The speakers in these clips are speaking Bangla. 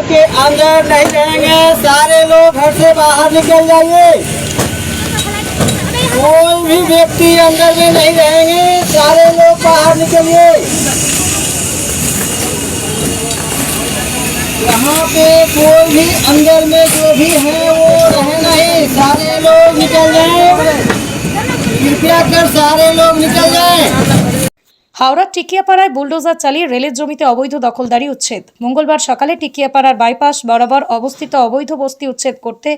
घर के अंदर नहीं रहेंगे, सारे लोग घर से बाहर निकल जाइए। कोई भी व्यक्ति अंदर में नहीं रहेंगे, सारे लोग बाहर निकलिए। यहाँ पे कोई भी अंदर में जो भी है वो रहे नहीं, सारे लोग निकल जाएं। कृपया कर सारे लोग निकल जाएं। হাওড়ার টিকিয়াপাড়ায় বুলডোজার চালিয়ে রেলের জমিতে অবৈধ দখলদারি উচ্ছেদ। মঙ্গলবার সকালে টিকিয়াপাড়ার বাইপাস বরাবর অবস্থিত অবৈধ বস্তি উচ্ছেদ করতে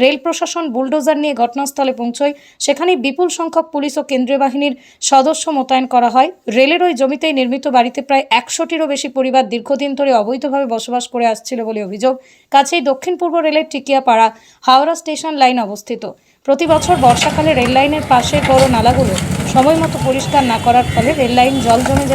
রেল প্রশাসন বুলডোজার নিয়ে ঘটনাস্থলে পৌঁছয়। সেখানে বিপুল সংখ্যক পুলিশ ও কেন্দ্রীয় বাহিনীর সদস্য মোতায়েন করা হয়। রেলের ওই জমিতেই নির্মিত বাড়িতে প্রায় 100টিরও বেশি পরিবার দীর্ঘদিন ধরে অবৈধভাবে বসবাস করে আসছিল বলে অভিযোগ। কাছেই দক্ষিণ পূর্ব রেলের টিকিয়াপাড়া হাওড়া স্টেশন লাইন অবস্থিত। প্রতি বছর বর্ষাকালে রেল লাইনের পাশে বড় নালাগুলো সময় মতো পরিষ্কার না করার ফলে রেল লাইনে জল জমে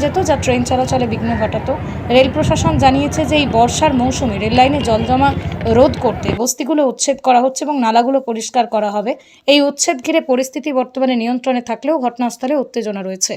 যেত, যা ট্রেন চলাচলে বিঘ্ন ঘটাতো। রেল প্রশাসন জানিয়েছে যে এই বর্ষার মৌসুমে রেল লাইনে জল জমা রোধ করতে বস্তিগুলো উচ্ছেদ করা হচ্ছে এবং নালাগুলো পরিষ্কার করা হবে। এই উচ্ছেদ ঘিরে পরিস্থিতি বর্তমানে নিয়ন্ত্রণে থাকলেও ঘটনাস্থলে উত্তেজনা রয়েছে।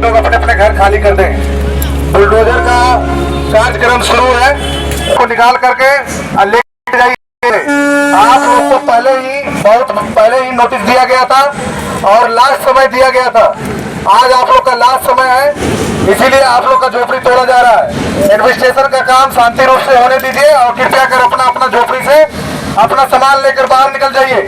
लोग अपने अपने घर खाली कर दें। बुलडोजर का कार्यक्रम शुरू है, उसको निकाल करके लेके जाइए। आप लोग को बहुत पहले ही नोटिस दिया गया था और लास्ट समय दिया गया था। आज आप लोग का लास्ट समय है, इसीलिए आप लोग का झोपड़ी तोड़ा जा रहा है। इन्वेस्टिगेशन का काम शांति रूप से होने दीजिए और कृपया कर अपना अपना झोपड़ी से अपना सामान लेकर बाहर निकल जाइए।